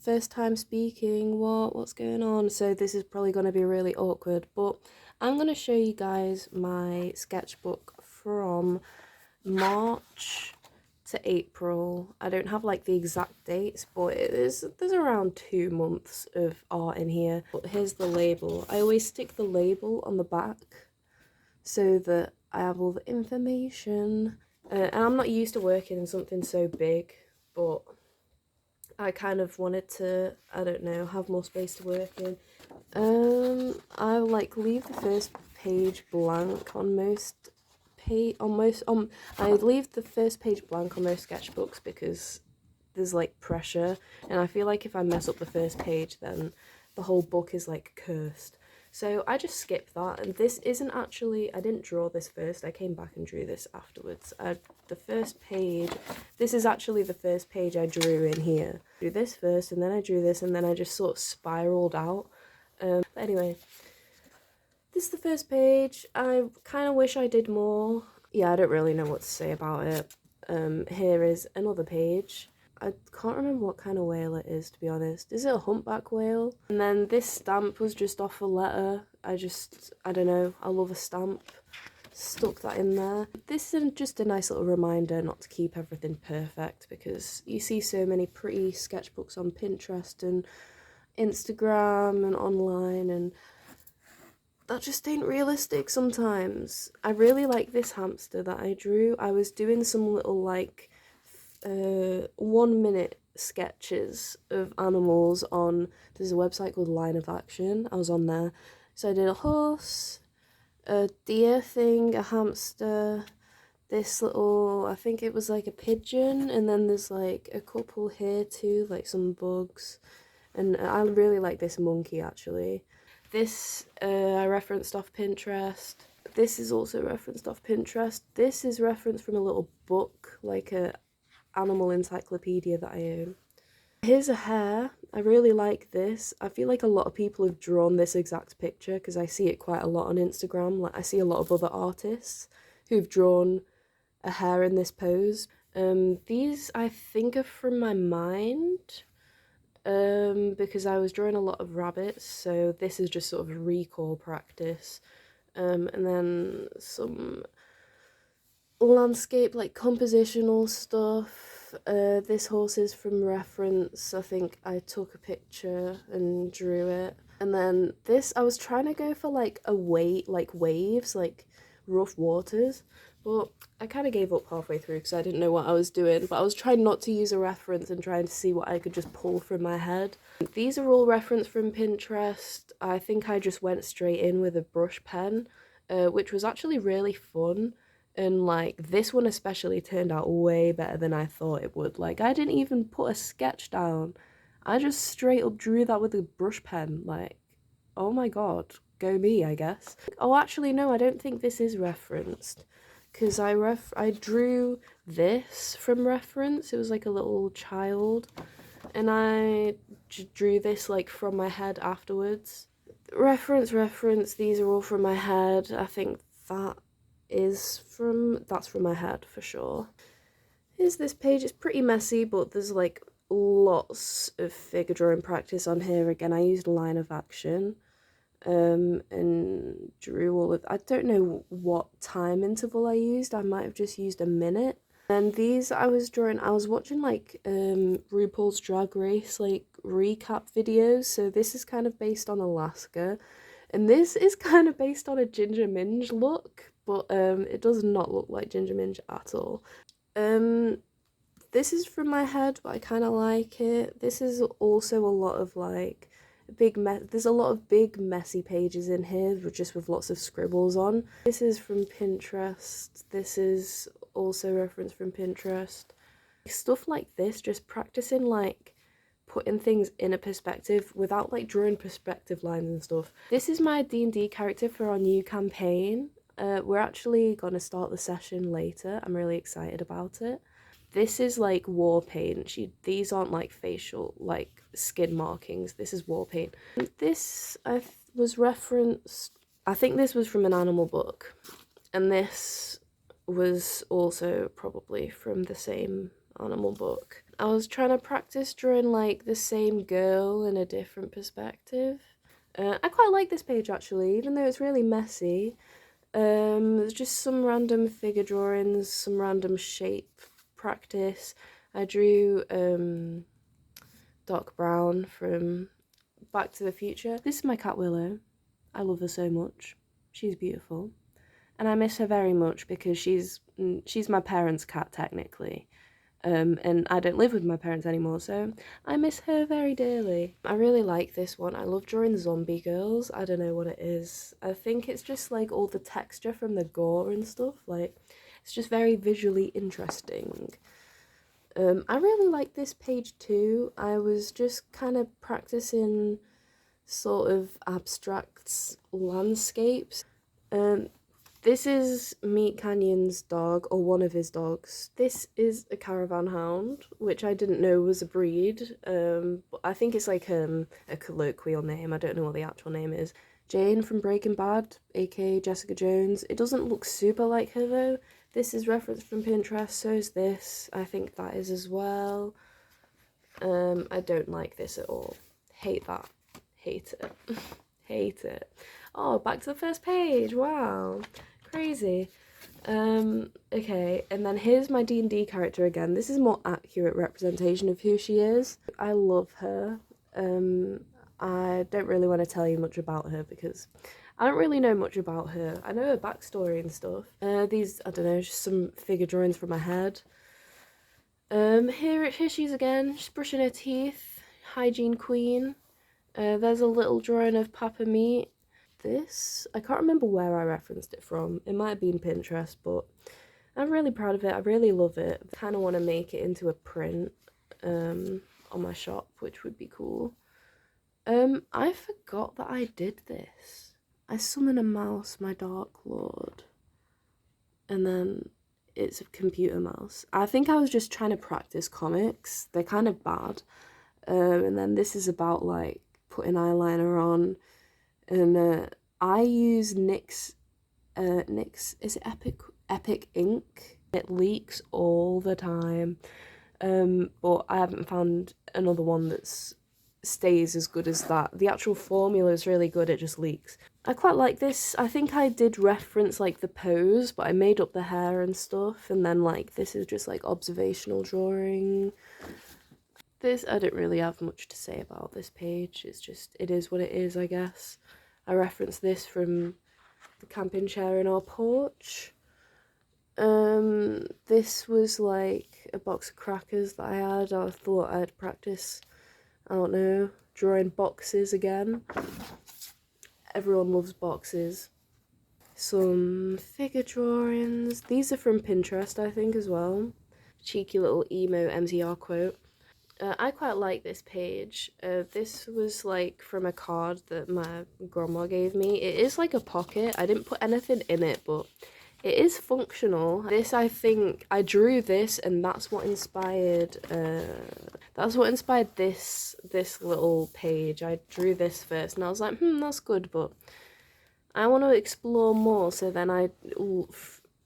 first time speaking. What's going on? So this is probably going to be really awkward, but I'm going to show you guys my sketchbook from March to April. I don't have like the exact dates, but there's around 2 months of art in here. But here's the label. I always stick the label on the back so that I have all the information. And I'm not used to working in something so big, but I kind of wanted to, I don't know, have more space to work in. I like leave the first page blank on most I leave the first page blank on most sketchbooks because there's like pressure, and I feel like if I mess up the first page then the whole book is like cursed. So I just skip that, and this isn't actually, I didn't draw this first, I came back and drew this afterwards. The first page, this is actually the first page I drew in here. I drew this first, and then I drew this, and then I just sort of spiraled out. But anyway, this is the first page. I kind of wish I did more. Yeah, I don't really know what to say about it. Here is another page. I can't remember what kind of whale it is, to be honest. Is it a humpback whale? And then this stamp was just off a letter. I don't know, I love a stamp. Stuck that in there. This is just a nice little reminder not to keep everything perfect, because you see so many pretty sketchbooks on Pinterest and Instagram and online, and that just ain't realistic sometimes. I really like this hamster that I drew. I was doing some little like 1 minute sketches of animals on, there's a website called Line of Action. I was on there. So I did a horse, a deer thing, a hamster, this little, I think it was like a pigeon, and then there's like a couple here too, like some bugs. And I really like this monkey actually. This I referenced off Pinterest. This is also referenced off Pinterest. This is referenced from a little book, like a animal encyclopedia that I own. Here's a hare. I really like this. I feel like a lot of people have drawn this exact picture because I see it quite a lot on Instagram. Like I see a lot of other artists who've drawn a hare in this pose. These I think are from my mind. Because I was drawing a lot of rabbits, so this is just sort of a recall practice. And then some landscape, like compositional stuff. This horse is from reference. I think I took a picture and drew it. And then this, I was trying to go for like a waves, like rough waters, but I kind of gave up halfway through because I didn't know what I was doing. But I was trying not to use a reference and trying to see what I could just pull from my head. These are all referenced from Pinterest. I think I just went straight in with a brush pen, which was actually really fun. And like this one especially turned out way better than I thought it would. Like I didn't even put a sketch down. I just straight up drew that with a brush pen. Like, oh my god, go me, I guess. Oh, actually no, I don't think this is referenced, because I drew this from reference. It was like a little child, and I drew this like from my head afterwards. Reference, these are all from my head. I think that's from my head for sure. Here's this page. It's pretty messy, but there's like lots of figure drawing practice on here. Again, I used Line of Action. And drew all of, I don't know what time interval I used. I might have just used a minute. And these I was watching like RuPaul's Drag Race like recap videos. So this is kind of based on Alaska, and this is kind of based on a Ginger Minge look, but it does not look like Ginger Minge at all. This is from my head, but I kind of like it. This is also a lot of like there's a lot of big messy pages in here just with lots of scribbles on. This is from Pinterest. This is also referenced from Pinterest. Stuff like this, just practicing like putting things in a perspective without like drawing perspective lines and stuff. This is my D&D character for our new campaign. We're actually gonna start the session later. I'm really excited about it. This is like war paint. These aren't like facial, like skin markings. This is war paint. This was referenced, I think this was from an animal book. And this was also probably from the same animal book. I was trying to practice drawing like the same girl in a different perspective. I quite like this page actually, even though it's really messy. There's just some random figure drawings, some random shape practice. I drew Doc Brown from Back to the Future. This is my cat Willow. I love her so much. She's beautiful. And I miss her very much because she's my parents' cat technically. And I don't live with my parents anymore, so I miss her very dearly. I really like this one. I love drawing zombie girls. I don't know what it is. I think it's just like all the texture from the gore and stuff. Like, it's just very visually interesting. I really like this page too. I was just kind of practicing sort of abstract landscapes. This is Meat Canyon's dog, or one of his dogs. This is a caravan hound, which I didn't know was a breed. But I think it's like a colloquial name. I don't know what the actual name is. Jane from Breaking Bad, aka Jessica Jones. It doesn't look super like her though. This is referenced from Pinterest, so is this. I think that is as well. I don't like this at all. Hate that. Hate it. Hate it. Oh, back to the first page. Wow. Crazy. Okay, and then here's my D&D character again. This is a more accurate representation of who she is. I love her. I don't really want to tell you much about her because I don't really know much about her. I know her backstory and stuff. These, I don't know, just some figure drawings from my head. Here she is again. She's brushing her teeth. Hygiene queen. There's a little drawing of Papa Meat. This, I can't remember where I referenced it from. It might have been Pinterest, but I'm really proud of it. I really love it. I kind of want to make it into a print on my shop, which would be cool. I forgot that I did this. I summon a mouse, my Dark Lord, and then it's a computer mouse. I think I was just trying to practice comics. They're kind of bad. And then this is about like putting eyeliner on. And I use NYX, is it Epic ink? It leaks all the time, but I haven't found another one that stays as good as that. The actual formula is really good, it just leaks. I quite like this. I think I did reference like the pose, but I made up the hair and stuff, and then like this is just like observational drawing. This, I don't really have much to say about this page. It's just, it is what it is, I guess. I referenced this from the camping chair in our porch. This was like a box of crackers that I had. I thought I'd practice, I don't know, drawing boxes again. Everyone loves boxes. Some figure drawings. These are from Pinterest, I think, as well. Cheeky little emo MTR quote. I quite like this page. This was like from a card that my grandma gave me. It is like a pocket. I didn't put anything in it, but it is functional. This, I think, I drew this and that's what inspired this little page. I drew this first and I was like, that's good, but I want to explore more, so then I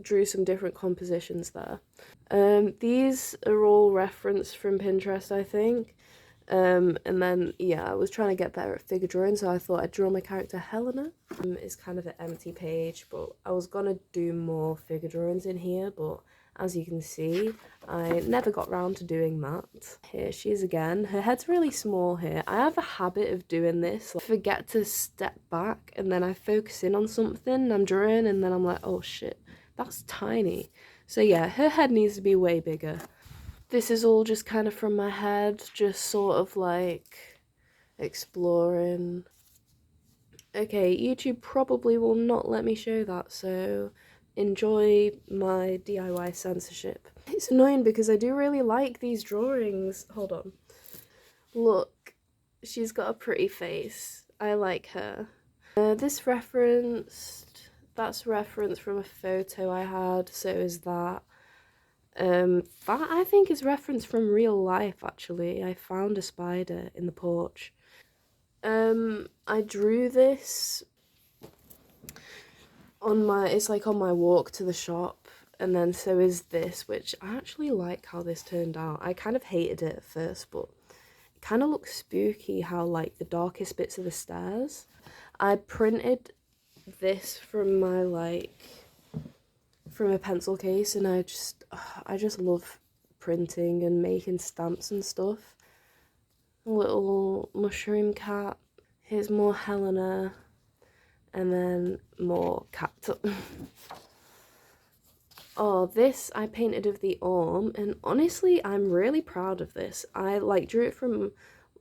drew some different compositions there. These are all referenced from Pinterest, I think. And then, yeah, I was trying to get better at figure drawing, so I thought I'd draw my character Helena. It's kind of an empty page, but I was gonna do more figure drawings in here, but as you can see, I never got round to doing that. Here she is again. Her head's really small here. I have a habit of doing this. I forget to step back, and then I focus in on something, and I'm drawing, and then I'm like, oh shit, that's tiny. So yeah, her head needs to be way bigger. This is all just kind of from my head, just sort of like exploring. Okay, YouTube probably will not let me show that, so enjoy my DIY censorship. It's annoying because I do really like these drawings. Hold on. Look, she's got a pretty face. I like her. This referenced, that's referenced from a photo I had, so is that. That I think is referenced from real life actually. I found a spider in the porch. I drew this on my, it's like on my walk to the shop. and then so is this, which I actually like how this turned out. I kind of hated it at first, but it kind of looks spooky how like the darkest bits of the stairs. I printed this from my from a pencil case, and I just love printing and making stamps and stuff. A little mushroom cat. Here's more Helena, and then more cat. Oh, this I painted of the arm, and honestly, I'm really proud of this. I like drew it from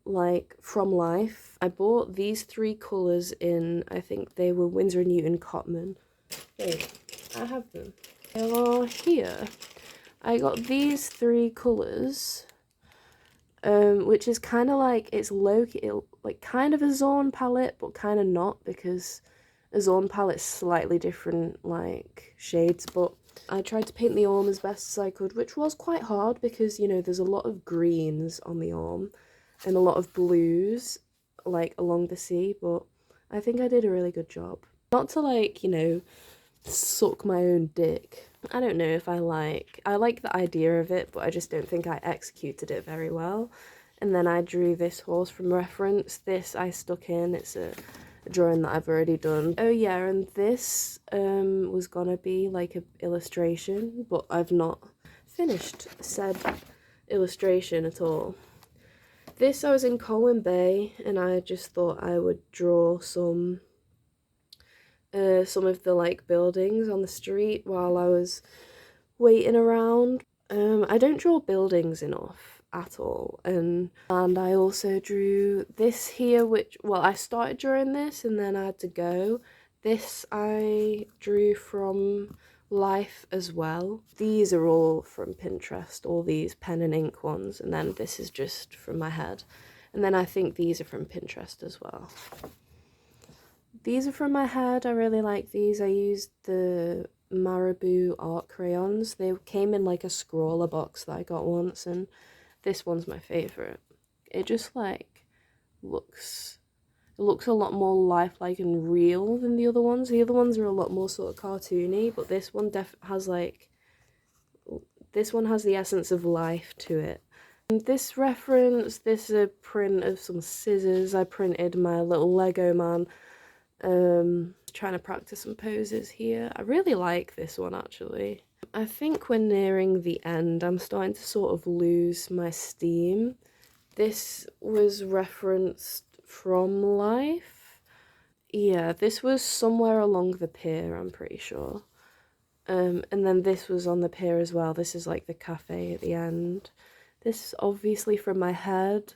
life. I bought these 3 colours in, I think they were Winsor & Newton Cotman. Wait, I have them. They are here. I got these 3 colours, which is kind of like, it's like kind of a Zorn palette, but kind of not, because a Zorn palette's slightly different like shades. But I tried to paint the arm as best as I could, which was quite hard because, you know, there's a lot of greens on the arm and a lot of blues like along the sea, but I think I did a really good job. Not to like, you know, suck my own dick. I don't know if I like the idea of it, but I just don't think I executed it very well. And then I drew this horse from reference. This I stuck in, it's a drawing that I've already done. Oh yeah, and this was gonna be like an illustration, but I've not finished said illustration at all. This I was in Colwyn Bay, and I just thought I would draw some of the like buildings on the street while I was waiting around. I don't draw buildings enough at all, and I also drew this here, which, well, I started drawing this and then I had to go. This I drew from life as well. These are all from Pinterest, all these pen and ink ones, and then this is just from my head, and then I think these are from Pinterest as well. These are from my head. I really like these. I used the Marabou art crayons. They came in like a scrawler box that I got once, and this one's my favourite. It just like looks a lot more lifelike and real than the other ones. The other ones are a lot more sort of cartoony, but this one has the essence of life to it. And this reference, this is a print of some scissors. I printed my little Lego man. Trying to practice some poses here. I really like this one actually. I think we're nearing the end. I'm starting to sort of lose my steam. This was referenced from life. Yeah, this was somewhere along the pier, I'm pretty sure. And then this was on the pier as well. This is like the cafe at the end. This is obviously from my head.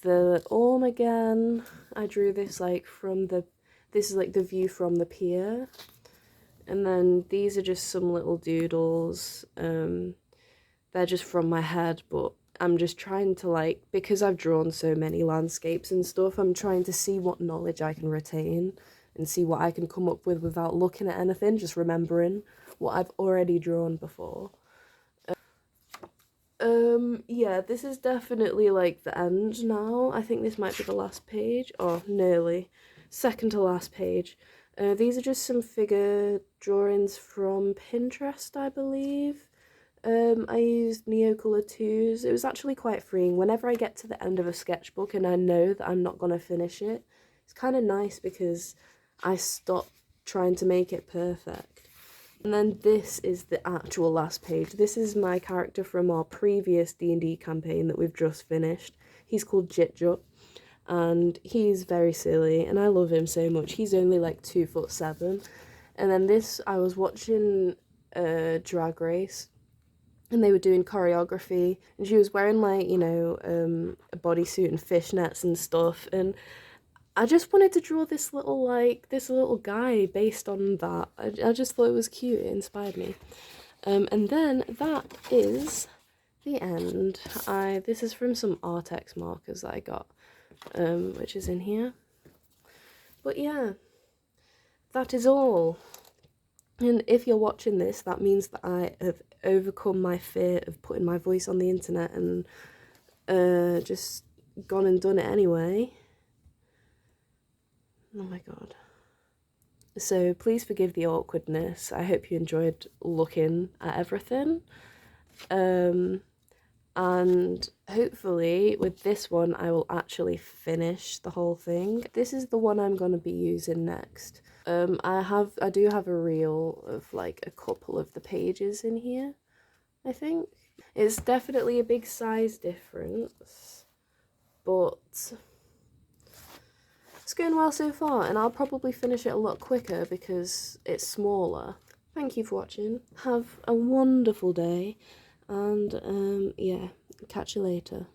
The arm again, I drew this like this is like the view from the pier, and then these are just some little doodles. They're just from my head, but I'm just trying to like, because I've drawn so many landscapes and stuff, I'm trying to see what knowledge I can retain and see what I can come up with without looking at anything, just remembering what I've already drawn before. Yeah, this is definitely like the end now. I think this might be the last page, or nearly. Second to last page. These are just some figure drawings from Pinterest, I believe. I used Neocolor 2s. It was actually quite freeing. Whenever I get to the end of a sketchbook and I know that I'm not going to finish it, it's kind of nice because I stop trying to make it perfect. And then this is the actual last page. This is my character from our previous D&D campaign that we've just finished. He's called Jitjut, and he's very silly, and I love him so much. He's only like 2'7". And then this, I was watching Drag Race, and they were doing choreography, and she was wearing like, you know, a bodysuit and fishnets and stuff, and I just wanted to draw this little guy based on that. I just thought it was cute. It inspired me. And then that is the end. This is from some arrtx markers that I got, which is in here. But yeah, that is all. And if you're watching this, that means that I have overcome my fear of putting my voice on the internet and just gone and done it anyway. Oh my god. So please forgive the awkwardness. I hope you enjoyed looking at everything. And hopefully with this one I will actually finish the whole thing. This is the one I'm going to be using next. I do have a reel of like a couple of the pages in here, I think. It's definitely a big size difference, but it's going well so far, and I'll probably finish it a lot quicker because it's smaller. Thank you for watching. Have a wonderful day, and yeah, catch you later.